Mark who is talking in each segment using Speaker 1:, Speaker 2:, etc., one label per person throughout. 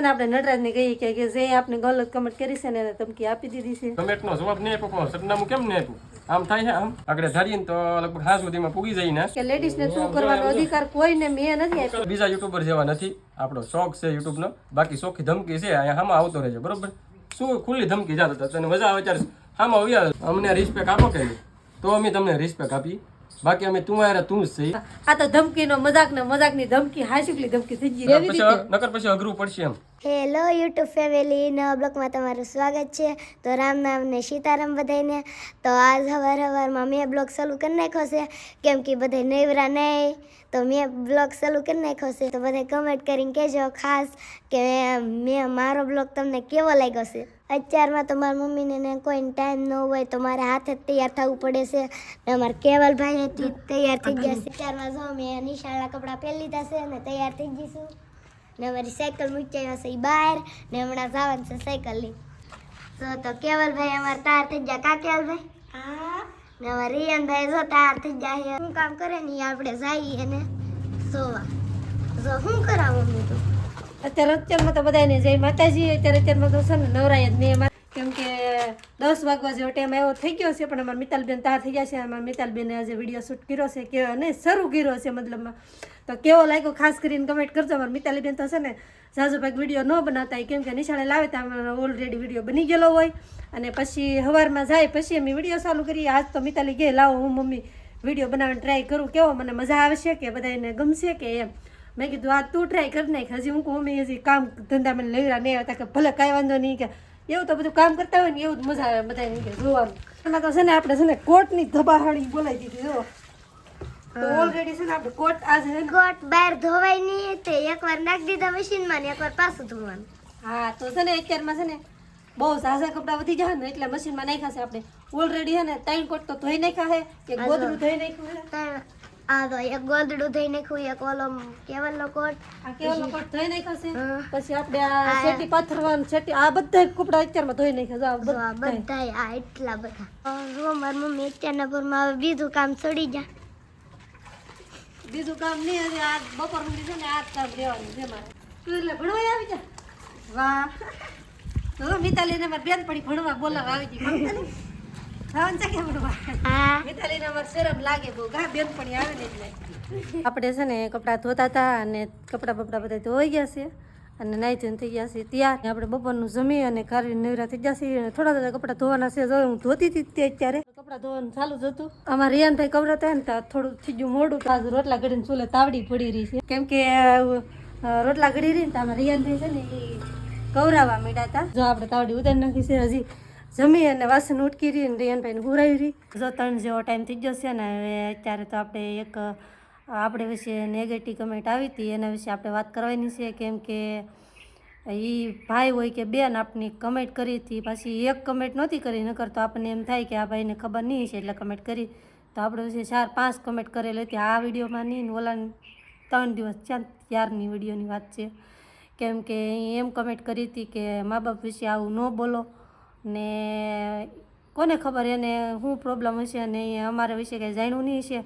Speaker 1: આપણે નટરાજને કહીએ કે જે આપણે ગલત કમેન્ટ કરી છે ને એને ધમકી આપી દીધી છે.
Speaker 2: કમેન્ટનો જવાબ નહીં આપ્યો, સરનામું કેમ નહીં આપ્યું? આમ થાય છે, આમ આગળ ધારીએ ને તો લગભગ હાથ સુધીમાં પૂગી જાય ને
Speaker 1: કે લેડીઝને શું કરવાનો અધિકાર કોઈને મેં નથી આપ્યો.
Speaker 2: બીજા યુટ્યુબર જેવા નથી, આપણો શોખ છે યુટ્યુબનો. બાકી શોખી ધમકી છે અહીંયા હામાં આવતો રહેજો, બરોબર? શું ખુલ્લી ધમકી જાતો હતો, તને મજા આવે ત્યારે હામાં આવ્યા અમને રિસ્પેક્ટ આપો કે નહીં, તો અમે તમને રિસ્પેક્ટ આપી. બાકી અમે તું જ છે.
Speaker 1: આ તો ધમકીનો મજાકની ધમકી હાશુકલી ધમકી થઈ ગઈ.
Speaker 2: નકર પછી અઘરું પડશે એમ.
Speaker 3: હેલો યુટ્યુબ ફેમિલી, નવા બ્લોગમાં તમારું સ્વાગત છે. તો રામ નામ ને સીતારામ બધાને. તો આજ સવારમાં મેં બ્લોગ ચાલુ કરી નાખ્યો છે, કેમ કે બધા નવરા નહીં, તો મેં બ્લોગ ચાલુ કરી નાખ્યો છે. તો બધા કમેન્ટ કરીને કહેજો ખાસ કે મારો બ્લોગ તમને કેવો લાગ્યો છે. અત્યારમાં તો મારા મમ્મીને ને કોઈ ટાઈમ ન હોય તો મારે હાથે જ તૈયાર થવું પડે છે, ને અમારા કેવલભાઈ તૈયાર થઈ ગયા છે. અત્યારમાં જો મેં નિશાળના કપડાં પહેરી લીધા છે ને તૈયાર થઈ જઈશું. ને અમારી સાયકલ મૂકી આવ્યા છે બહાર, ને હમણાં જવાનું છે સાયકલ લઈ. તો કેવલભાઈ અમારે તૈયાર થઈ ગયા. કા કેવલભાઈ? હા. ને અમારે રિયનભાઈ જો તૈયાર થઈ જાય. શું કામ કરે ને આપણે જઈએ ને સોવા. જો શું કરાવું મમ્મી તું?
Speaker 1: અત્યારમાં તો બધાને જય માતાજી. અત્યારમાં તો છે ને નવરાય જ નહીં, કેમ કે 10 વાગવા જેવો ટાઈમ આવ્યો થઈ ગયો છે. પણ અમારા મિતાલબેન તાર થઈ ગયા છે. અમારા મિતાલબેને આજે વિડીયો શૂટ કર્યો છે કે નહીં શરૂ કર્યો છે મતલબમાં. તો કેવો લાગ્યો ખાસ કરીને કમેન્ટ કરજો. અમારા મિતાલીબેન તો છે ને ઝાઝુ ભાગ વિડીયો ન બનાવતા હોય, કેમ કે નિશાળે લાવે તો ઓલરેડી વિડીયો બની ગયેલો હોય, અને પછી સવારમાં જાય પછી અમે વિડીયો ચાલુ કરીએ. આજ તો મિતાલી કહે લાવો હું મમ્મી વિડીયો બનાવવાની ટ્રાય કરું, કેવો મને મજા આવશે કે બધાને ગમશે કે એમ. મેં કીધું આ તું ટ્રાય કરી નાખ. હજી હું મમ્મી હજી કામ ધંધામાં લેવરા નહીં આવતા કે ભલે કાંઈ વાંધો નહીં, કે એવું તો બધું કામ કરતા હોય ને એવું જ મજા આવે બધાને કે જોવાનું. એમાં તો છે ને આપણે છે ને કોટની ધબાહાણી બોલાવી દીધી. જો તો ઓલરેડી છે ને આપણે કોટ આજે
Speaker 3: કોટ બહાર ધોવાય નહીં, તે એકવાર નાખી દીધા મશીનમાં ને એકવાર પાછું ધોવાનું.
Speaker 1: હા તો છે ને અત્યારમાં છે ને બહુ ઝાઝા કપડાં વધી જાય ને એટલે મશીનમાં નાખ્યા છે આપણે. ઓલરેડી છે ને 3 કોટ તો ધોઈ નાખ્યા છે, એક ગોદડું ધોઈ નાખ્યું છે.
Speaker 3: આ તો એક ગોદડું ધોઈ નાખ્યું, એક ઓલો કેવલનો કોટ,
Speaker 1: આ કેવલનો કોટ ધોઈ નાખ્યો છે. પછી આપણે આ શેટી પાથરવાનું શેટી આ બધા કપડાં અત્યારમાં ધોઈ નાખ્યા.
Speaker 3: બધાય આ એટલા બધા. જો મારી મમ્મી અત્યારના ભરમાં હવે બીજું કામ ચડી ગયા.
Speaker 1: બીજું કામ નહીં, હજી આ બપોર સુધી છે ને આ જ કામ લેવાનું છે મારે. તું એટલે ભણવા આવી જા. વાહ તો મિતાલીને મારી બેનપણી ભણવા બોલાવા આવી ગઈ. ખાવાનું છે કે ભણવા? મિતાલીને અમારે શરમ લાગે બહુ, ગા બેનપણી આવે ને એટલે. આપણે છે ને કપડાં ધોતા હતા અને કપડાં બપડા બધા ધોઈ ગયા છે અને નાઈ ધોઈને થઈ ગયા છે ત્યાં. આપણે બપોરનું જમી અને ખારી નવરા થઈ ગયા છે. થોડા થોડા કપડાં ધોવાના છે. જો હું ધોતી હતી તે અત્યારે કપડાં ધોવાનું ચાલુ જ હતું. અમારા રિયાનભાઈ કવરાતા ને ત્યાં થોડું થઈ ગયું મોડું. આજ રોટલા ઘડીને ચૂલે તાવડી પડી રહી છે, કેમ કે રોટલા ઘડી રહી ને તો અમારા રિયાનભાઈ છે ને એ કવરાવા માંડ્યા હતા. જો આપણે તાવડી ઉતારી નાખી છે. હજી જમી અને વાસણ ઉટકી રહી ને રિયાનભાઈને હુરાવી રહી. જો 3 જેવો ટાઈમ થઈ ગયો છે ને હવે અત્યારે તો આપણે એક આપણે વિશે નેગેટિવ કમેન્ટ આવી હતી એના વિશે આપણે વાત કરવાની છે, કેમ કે એ ભાઈ હોય કે બેન આપની કમેન્ટ કરી હતી, પાછી એક કમેન્ટ નહોતી કરી. નકર તો આપણને એમ થાય કે આ ભાઈને ખબર નહીં છે એટલે કમેન્ટ કરી. તો આપણે વિશે 4-5 કમેન્ટ કરેલી હતી. આ વિડીયોમાં નહીં ને ઓલા 3 દિવસ ત્યારની વિડીયોની વાત છે, કેમ કે એમ કમેન્ટ કરી હતી કે મા બાપ વિશે આવું ન બોલો, ને કોને ખબર એને શું પ્રોબ્લેમ હશે અને એ અમારા વિશે કંઈ જાણ્યું નહીં હશે.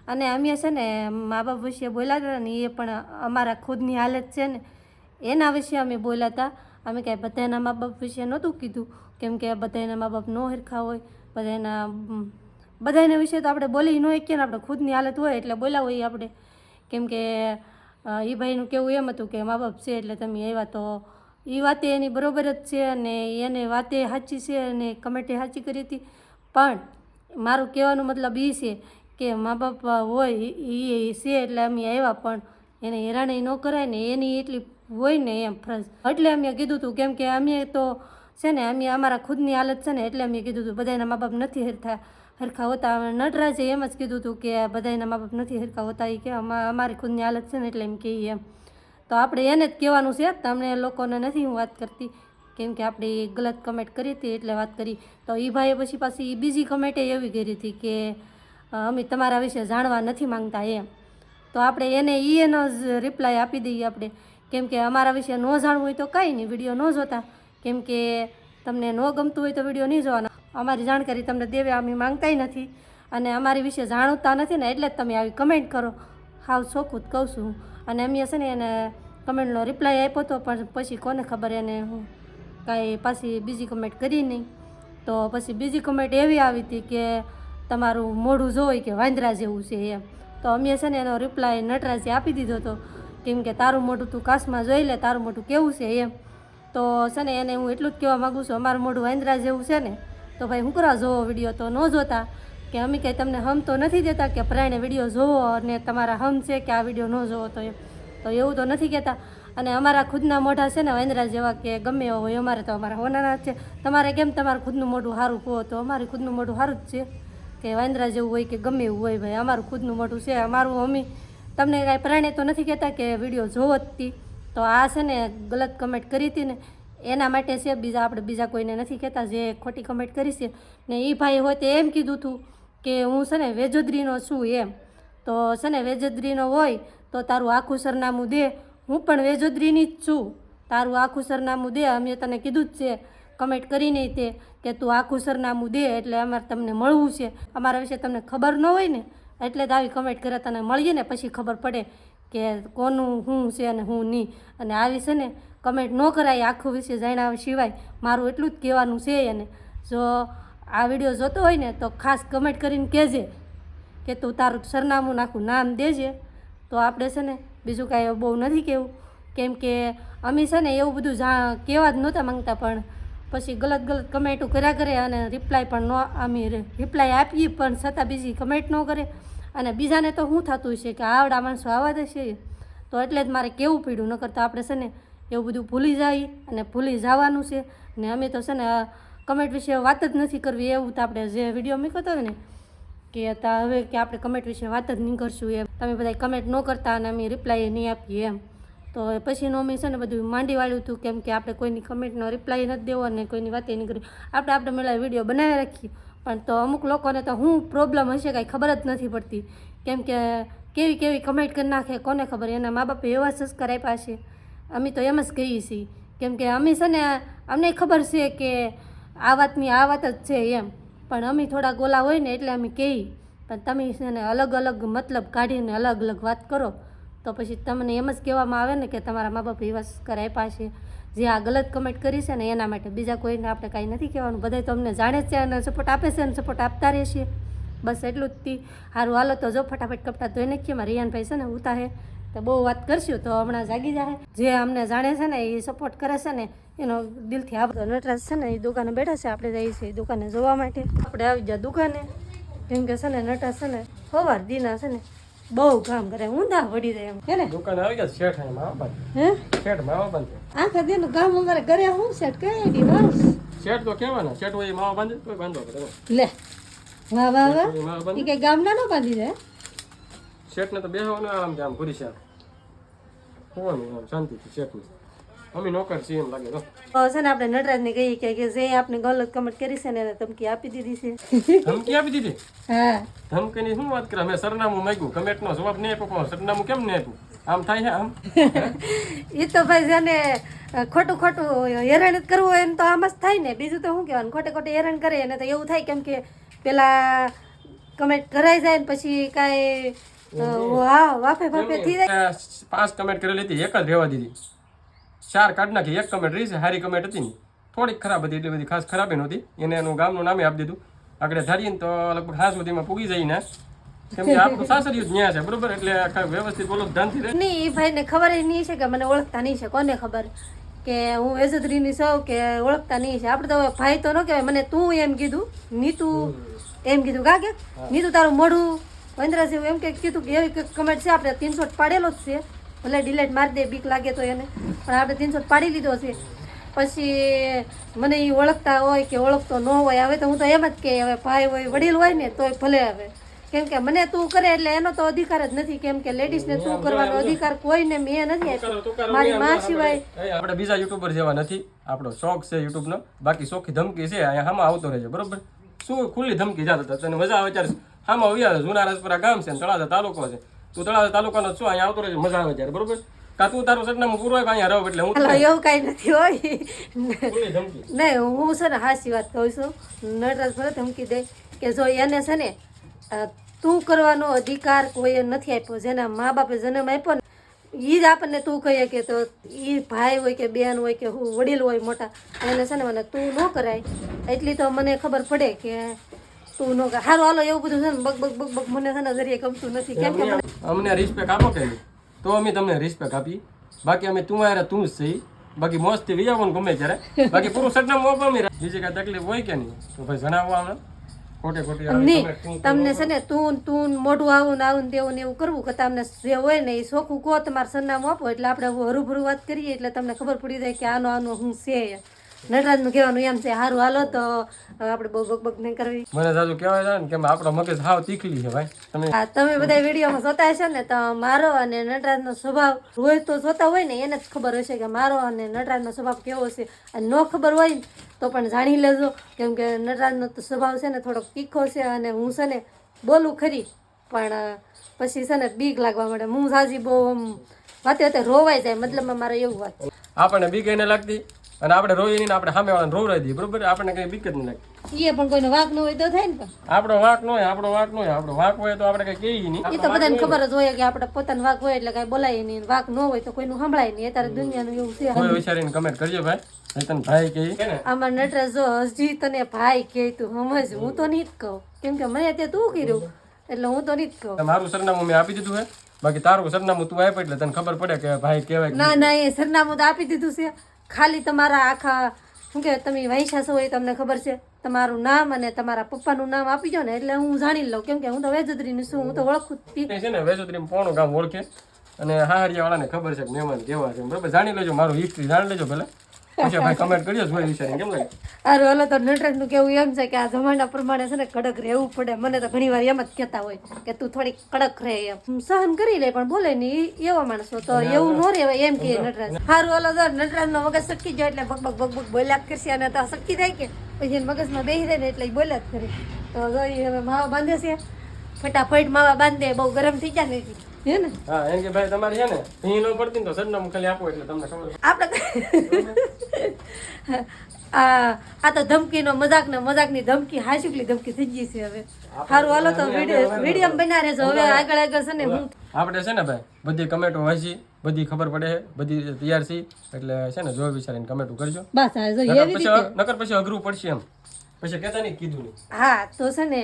Speaker 1: અને અમે છે ને મા બાપ વિશે બોલ્યા હતા ને એ પણ અમારા ખુદની હાલત છે ને એના વિશે અમે બોલ્યા હતા. અમે કાંઈ બધાના મા બાપ વિશે નહોતું કીધું, કેમ કે બધાના મા બાપ ન હરખા હોય. બધાના વિશે તો આપણે બોલી ન શકીએ ને, આપણે ખુદની હાલત હોય એટલે બોલ્યા હોય આપણે. કેમ કે એ ભાઈનું કહેવું એમ હતું કે મા બાપ છે એટલે તમે આવ્યા, તો એ વાતે એની બરોબર જ છે અને એને વાતે સાચી છે અને કમેન્ટે સાચી કરી હતી. પણ મારું કહેવાનું મતલબ એ છે કે મા બાપ હોય એ છે એટલે અમે આવ્યા, પણ એને હેરાણી ન કરાય ને એની એટલી હોય ને એમ ફરજ. એટલે અમે કીધું હતું, કેમ કે અમે તો છે ને અમે અમારા ખુદની હાલત છે ને એટલે અમે કીધું હતું બધાના મા બાપ નથી હરખા હોતા. નટરાજે એમ જ કીધું હતું કે બધાના મા બાપ નથી હરખા હોતા, એ કે અમારી ખુદની હાલત છે ને એટલે એમ કહીએ એમ. તો આપણે એને જ કહેવાનું છે, તમને લોકોને નથી હું વાત કરતી, કેમ કે આપણે ગલત કમેન્ટ કરી હતી એટલે વાત કરી. તો એ ભાઈએ પછી પાછી બીજી કમેન્ટે એવી કરી હતી કે અમે તમારા વિશે જાણવા નથી માંગતા એમ. તો આપણે એનો જ રિપ્લાય આપી દઈએ આપણે, કેમ કે અમારા વિશે ન જાણવું હોય તો કાંઈ નહીં, વિડીયો ન જોતા. કેમ કે તમને ન ગમતું હોય તો વિડીયો નહીં જોવાના. અમારી જાણકારી તમને દેવે અમે માંગતાય નથી અને અમારી વિશે જાણતા નથી ને એટલે જ તમે આવી કમેન્ટ કરો. હાવ ચોખ્ખું જ કહું છું. અને અમે છે ને એને કમેન્ટનો રિપ્લાય આપ્યો હતો, પણ પછી કોને ખબર એને હું કાંઈ પાછી બીજી કમેન્ટ કરી નહીં. તો પછી બીજી કમેન્ટ એવી આવી હતી કે તમારું મોઢું જોઈ કે વાંદરા જેવું છે એમ. તો અમે છે ને એનો રિપ્લાય નટરાજે આપી દીધો હતો, કેમ કે તારું મોઢું તું કાશમાં જોઈ લે, તારું મોઢું કેવું છે એમ. તો છે ને એને હું એટલું જ કહેવા માગું છું, અમારું મોઢું વાંદરા જેવું છે ને તો ભાઈ હું કરવા જોવો વિડીયો, તો ન જોતા, કે અમે કંઈ તમને હમ તો નથી દેતા કે પ્રાણે વિડીયો જોવો અને તમારા હમ છે કે આ વિડીયો ન જોવો, તો એમ તો એવું તો નથી કહેતા. અને અમારા ખુદના મોઢા છે ને વાંદરા જેવા કે ગમે એવા હોય, અમારે તો અમારા હોનાના જ છે. તમારે કેમ તમારું ખુદનું મોઢું સારું કહો, તો અમારું ખુદનું મોઢું સારું જ છે કે વાંદરા જેવું હોય કે ગમે એવું હોય. ભાઈ અમારું ખુદનું મોઢું છે, અમારું અમે તમને કાંઈ પ્રાણે તો નથી કહેતા કે વિડીયો જોવો જ હતી. તો આ છે ને ગલત કમેન્ટ કરી હતી ને એના માટે છે, બીજા આપણે બીજા કોઈને નથી કહેતા જે ખોટી કમેન્ટ કરી છે. ને એ ભાઈ હોય તે એમ કીધું હતું કે હું છે ને વેજોદરીનો છું એમ. તો છે ને વેજોદરીનો હોય તો તારું આખું સરનામું દે, હું પણ વેજોદરીની જ છું, તારું આખું સરનામું દે. અમે તને કીધું જ છે કમેન્ટ કરી નહીં તે કે તું આખું સરનામું દે એટલે અમારે તમને મળવું છે. અમારા વિશે તમને ખબર ન હોય ને એટલે જ આવી કમેન્ટ કરે, તને મળીએ ને પછી ખબર પડે કે કોનું શું છે અને શું નહીં. અને આવી છે ને કમેન્ટ ન કરાય આખું વિશે જાણ્યા સિવાય. મારું એટલું જ કહેવાનું છે એને. જો આ વિડીયો જોતો હોય ને તો ખાસ કમેન્ટ કરીને કહેજે કે તું તારું સરનામું નાખું નામ દેજે. તો આપણે છે ને બીજું કાંઈ બહુ નથી કહેવું, કેમ કે અમે છે ને એવું બધું કહેવા જ નહોતા માંગતા, પણ પછી ગલત કમેન્ટો કર્યા કરે અને રિપ્લાય પણ ન અમે રિપ્લાય આપીએ પણ છતાં બીજી કમેન્ટ ન કરે. અને બીજાને તો શું થતું છે કે આવડા માણસો આવા દેશે, તો એટલે જ મારે કહેવું પડ્યું. ન કરતાં આપણે છે ને એવું બધું ભૂલી જાય અને ભૂલી જવાનું છે. ને અમે તો છે ને કમેન્ટ વિશે વાત જ નથી કરવી, એવું તો આપણે જે વિડીયો મૂક્યો હતો ને કે હવે કે આપણે કમેન્ટ વિશે વાત જ નહીં કરશું એમ. તમે બધા કમેન્ટ ન કરતા અને અમે રિપ્લાય નહીં આપીએ એમ. તો પછીનું અમે છે ને બધું માંડી વાળ્યું હતું, કેમ કે આપણે કોઈની કમેન્ટનો રિપ્લાય નથી દેવો અને કોઈની વાતે નહીં કરી. આપણે મેળા વિડીયો બનાવી રાખીએ, પણ તો અમુક લોકોને તો શું પ્રોબ્લેમ હશે કાંઈ ખબર જ નથી પડતી, કેમ કે કેવી કમેન્ટ કરી નાખે કોને ખબર. એના મા બાપે એવા સંસ્કાર આપ્યા છે, અમે તો એમ જ કહીએ છીએ, કેમ કે અમે છે ને અમને ખબર છે કે આ વાતની આ વાત જ છે એમ, પણ અમે થોડા ગોલા હોય ને એટલે અમે કહીએ. પણ તમે છે ને અલગ મતલબ કાઢીને અલગ વાત કરો તો પછી તમને એમ જ કહેવામાં આવે ને કે તમારા મા બાપે એવા સંસ્કાર આપ્યા છે. જે આ ગલત કમેન્ટ કરી છે ને એના માટે, બીજા કોઈને આપણે કાંઈ નથી કહેવાનું. બધા તો અમને જાણે જ છે અને સપોર્ટ આપે છે અને સપોર્ટ આપતા રહેશે. બસ એટલું જ થી. સારું હાલો તો જો ફટાફટ કપડા ધોઈ નાખીએ. મારા રિયાનભાઈ છે ને ઉતારે તો બહુ વાત કરશું તો હમણાં જાગી જાય. જે અમને જાણે છે ને એ સપોર્ટ કરે છે ને એનો દિલથી આભાર. નટરાજ છે ને એ દુકાને બેઠા છે, આપણે જઈએ છીએ દુકાને જોવા માટે. આપણે આવી જાય દુકાને, કેમ કે છે ને નટરાજ છે ને સવાર દીના છે ને બહુ કામ કરે, ઊંધા વળી જાય એમ હે ને.
Speaker 2: દુકાને આવી ગયા શેઠ અહીં માવા બંધ,
Speaker 1: હે
Speaker 2: શેઠ માવા બંધ.
Speaker 1: આખા દીનું કામ અમારે ઘરે હું સેટ કઈ દી વાસ
Speaker 2: શેઠ તો કહેવાના, શેઠ હોય માવા બાંધે તો બાંધો કરે.
Speaker 1: લે વાહ વાહ વાહ,
Speaker 2: માવા બાંધે
Speaker 1: એ કઈ ગામના નો બાંધી દે.
Speaker 2: શેઠને તો બેહવાનું આમ કે આમ પૂરી શાક હોવાનું આમ શાંતિથી શેઠને. અમે નોકર છીએ એમ લાગે તો.
Speaker 1: છે ને આપણે નટરાજને કહીએ કે જે આપણે ગલત કમેન્ટ કરી છે ને એને ધમકી આપી દીધી છે.
Speaker 2: ધમકી આપી દીધી?
Speaker 1: હા
Speaker 2: ધમકીની શું વાત કરે? મેં સરનામું માંગ્યું, કમેન્ટનો જવાબ નહીં આપ્યો, સરનામું કેમ નહીં આપ્યું? આમ થાય છે આમ?
Speaker 1: એ તો ભાઈ જેને ખોટું હેરાન જ કરવું હોય એને તો આમ જ થાય ને. બીજું તો શું કહેવાનું, ખોટે હેરાન કરે એને તો એવું થાય, કેમ કે પેલા કમેન્ટ કરાઈ જાય ને પછી કાંઈ વાફે થઈ જાય.
Speaker 2: 5 કમેન્ટ કરેલી હતી, એક જ રહેવા દીધી. 4 કાઢ નાખી, એક કમેન્ટ રહી છે. સારી કમેન્ટ હતી ને, થોડીક ખરાબ હતી, એટલી બધી ખાસ ખરાબી નહોતી. એને એનું ગામનું નામે આપી દીધું. આગળ ધારીએ ને તો લગભગ 5 સુધીમાં પૂગી જાય ને, કેમ કે આપણું સાસરિયું જ ન્યા છે બરોબર, એટલે વ્યવસ્થિત બોલો ધ્યાનથી રહે.
Speaker 1: નહીં, એ ભાઈને ખબર જ નહીં છે કે મને ઓળખતા નહીં છે. કોને ખબર કે હું વેજોદરીની છું કે ઓળખતા નહીં છે. આપણે તો ભાઈ તો ન કહેવાય. મને તું એમ કીધું, નીતુ એમ કીધું, કે નીતુ તારું મોઢું વાંદરા જેવું એમ કે કીધું કે એવી કમેન્ટ છે. આપણે 300 પાડેલો જ છે, ભલે ડિલેટ મારી દે બીક લાગે તો એને, પણ આપણે 300 પાડી લીધો છે. પછી મને એ ઓળખતા હોય કે ઓળખતો ન હોય, હવે તો હું તો એમ જ કે હવે ભાઈ હોય વડીલ હોય ને તોય ભલે આવે, કેમ કે મને તું કરે એટલે એનો તો અધિકાર જ નથી, કેમ કે લેડીઝને તું કરવાનો અધિકાર કોઈને મેં નથી આપ્યો મારી માં સિવાય.
Speaker 2: આપણે બીજા યુટ્યુબર જેવા નથી, આપણો શોખ છે યુટ્યુબનો. બાકી શોખી ધમકી છે અહીંયા હામાં આવતો રહેજો બરોબર. શું ખુલ્લી ધમકી જાતો હતા, તને મજા આવે ત્યારે હામાં આવી આવે. જૂના રાજપુરા ગામ છે, તળાજા તાલુકો છે, તું તળાજા તાલુકાનો શું અહીંયા આવતો રહેજો, મજા આવે ત્યારે બરોબર. કા તું તારું સરનામું પૂરું હોય અહીંયા રહો એટલે હું
Speaker 1: એવું કાંઈ નથી હોય.
Speaker 2: ખુલ્લી ધમકી
Speaker 1: નહીં, હું છે ને હાચી વાત કહું છું. નટરાજ ભલે ધમકી દે કે જો એને છે ને તું કરવાનો અધિકાર કોઈએ નથી આપ્યો. જેના મા બાપે જન્મ આપ્યો ને ઈ જ આપણને તું કહીએ કે તો ઈ ભાઈ હોય કે બેન હોય કે હું વડીલ હોય મોટા એને છે ને મને તું ન કરાય એટલી તો મને ખબર પડે કે તું ન કર સારું હાલો એવું બધું છે ને બગ બગ બગ બગ મને છે ને જરીએ ગમતું નથી કેમ કે મને
Speaker 2: અમને રિસ્પેક્ટ આપો કે નહીં તો અમે તમને રિસ્પેક્ટ આપી બાકી અમે તું યાર તું જ છે બાકી મોજથી વિયાવો ને ગમે ત્યારે બાકી પૂરું સરનામું આપો અમે બીજી કાંઈ તકલીફ હોય કે નહીં તો ભાઈ જણાવો અમને ખોટે ખોટી આવી comment તું
Speaker 1: તમને છે ને તું મોઢું આવું ને આવું ને તેવું ને એવું કરવું કે તમને જે હોય ને એ ચોખ્ખું કહો તમારે સરનામું આપો એટલે આપણે હરુભરું વાત કરીએ એટલે તમને ખબર પડી જાય કે આનો હું છે નટરાજનું કહેવાનું એમ છે સારું હાલો તો આપણે બહુ બગ નહીં કરવી
Speaker 2: મને સાચું કહેવાય છે ને કે આપણો મગજ હાવ તીખલી છે ભાઈ તમે
Speaker 1: હા તમે બધા વિડીયોમાં જોતા હશો ને તો મારો અને નટરાજનો સ્વભાવ રોજ તો જોતા હોય ને એને જ ખબર હશે કે મારો અને નટરાજનો સ્વભાવ કેવો છે અને ન ખબર હોય ને તો પણ જાણી લેજો કેમ કે નટરાજનો તો સ્વભાવ છે ને થોડોક તીખો છે અને હું છે ને બોલું ખરી પણ પછી છે ને બીક લાગવા મળે હું સાજી બહુ આમ વાતે રોવાઈ જાય મતલબમાં મારે એવું વાત છે.
Speaker 2: આપણને બીક એને લાગતી અને આપણે રોઈએ નહીં ને આપણે સામે વાળાને રોવરાઈ દઈએ બરોબર આપણને કઈ બીક જ નહીં લાગતી
Speaker 1: એ પણ કોઈનો વાંક ન હોય તો થાય ને પણ
Speaker 2: આપણો વાંક ન હોય આપણો વાંક હોય તો આપણે કઈ કહીએ નહીં
Speaker 1: એ તો બધાને ખબર જ હોય કે આપણે પોતાનો વાંક હોય એટલે કઈ બોલાય નહીં વાંક ન હોય તો કોઈનું સંભળાય નહીં અત્યારે દુનિયાનું એવું છે
Speaker 2: કોઈ વિચારીને કમેન્ટ કરજો ભાઈ નહીં તને ભાઈ કહી ને
Speaker 1: આમાં નટરાજ જો હજી તને ભાઈ કે તું સમજ હું તો નહીં જ કહું કેમ કે મને તે તું કર્યું એટલે હું તો નહીં જ કહું
Speaker 2: મારું સરનામું મેં આપી દીધું છે બાકી તારું સરનામું તું આપ એટલે તને ખબર પડે કે ભાઈ કહેવાય
Speaker 1: ના ના એ સરનામું તો આપી દીધું છે ખાલી તમારા આખા શું કે તમે વાંચ્યા છો એ તમને ખબર છે તમારું નામ અને તમારા પપ્પાનું નામ આપી દો ને એટલે હું જાણી લઉં કેમ કે હું તો વેજોદરીની છું હું તો ઓળખું જ
Speaker 2: છે ને વેસુદ્રીમ પોણું ગામ ઓળખે અને હાહરિયા વાળાને ખબર છે કે મહેમાન કેવા છે બરાબર જાણી લેજો મારું હિસ્ટ્રી જાણી લેજો પેલા પછી ભાઈ કમેન્ટ કરજો જોઈ વિચારીને કેમ લાગે
Speaker 1: અરે ઓલો તો નટરાજનું કેવું એમ છે કે આ જમાના પ્રમાણે છે ને કડક રહેવું પડે મને તો ઘણી વાર એમ જ કહેતા હોય કે તું થોડી કડક રહે એમ સહન કરી લે પણ બોલે નહીં એવા માણસો તો એવું ન રહેવાય એમ કે નટરાજ સારું ઓલો તો નટરાજનો મગજ સટકી જાય એટલે બગ બગ બગ બગ બોલ્યા જ કરશે અને તો સટકી થાય કે પછી એને મગજમાં બેસી રહે ને એટલે એ બોલ્યા જ કરે તો જો એ હવે માવા બાંધે છે ફટાફટ માવા બાંધે બહુ ગરમ થઈ જાય ને હે ને
Speaker 2: હા એમ કે ભાઈ તમારે છે ને અહીં ન પડતી ને તો સરનામું ખાલી આપો એટલે તમને ખબર
Speaker 1: આપણે આ તો ધમકીનો મજાકની ધમકી હાશુકલી ધમકી થઈ ગઈ છે હવે સારું હાલો તો વિડીયો બના રહેજો હવે આગળ છે ને હું
Speaker 2: આપણે છે ને ભાઈ બધી કમેન્ટો વાંચી બધી ખબર પડે બધી તૈયાર છે એટલે છે ને જોઈ વિચારીને કમેન્ટો કરજો
Speaker 1: બસ આ જો એવી રીતે
Speaker 2: નકર પછી અઘરું પડશે એમ પછી કહેતા નહીં કીધું નહીં
Speaker 1: હા તો છે ને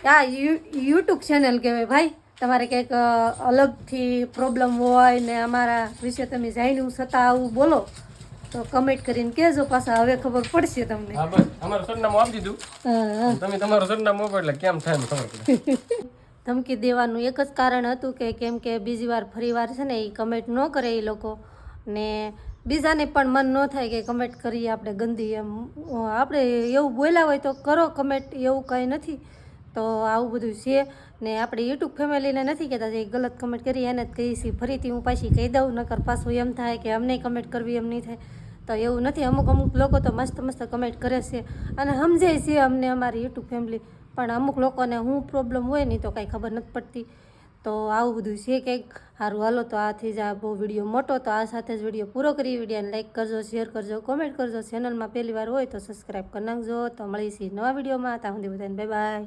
Speaker 1: આ યુટ્યુબ ચેનલ કહેવાય ભાઈ તમારે કંઈક અલગથી પ્રોબ્લેમ હોય ને અમારા વિશે તમે જાણ્યું છતાં આવું બોલો તો કમેન્ટ કરીને કહેજો પાછા હવે ખબર પડશે તમને
Speaker 2: હા બસ અમારું સરનામું આપી દીધું તમે તમારું સરનામું આપો એટલે કેમ થાય ખબર પડે
Speaker 1: ધમકી દેવાનું એક જ કારણ હતું કે કેમ કે બીજી વાર ફરી વાર છે ને એ કમેન્ટ ન કરે એ લોકો ને બીજાને પણ મન ન થાય કે કમેન્ટ કરીએ આપણે ગંદી એમ આપણે એવું બોલ્યા હોય તો કરો કમેન્ટ એવું કંઈ નથી તો આવું બધું છે ને આપણે યુટ્યુબ ફેમિલીને નથી કહેતા જે ગલત કમેન્ટ કરી એને જ કહીશ ફરીથી હું પાછી કહી દઉં નકર પાછું એમ થાય કે અમને કમેન્ટ કરવી એમ નહીં થાય તો એવું નથી અમુક લોકો તો મસ્ત કમેન્ટ કરે છે અને સમજે છે અમને અમારી યુટ્યુબ ફેમિલી પણ અમુક લોકોને હું પ્રોબ્લેમ હોય નહીં તો કાંઈ ખબર નથી પડતી તો આવું બધું છે કંઈક સારું હાલો તો આથી જ આ બહુ વિડીયો મોટો તો આ સાથે જ વિડીયો પૂરો કરી વિડીયોને લાઈક કરજો શેર કરજો કોમેન્ટ કરજો ચેનલમાં પહેલી વાર હોય તો સબસ્ક્રાઈબ કરી નાખજો તો મળીશું નવા વિડીયોમાં ત્યાં સુધી બધાને બાય બાય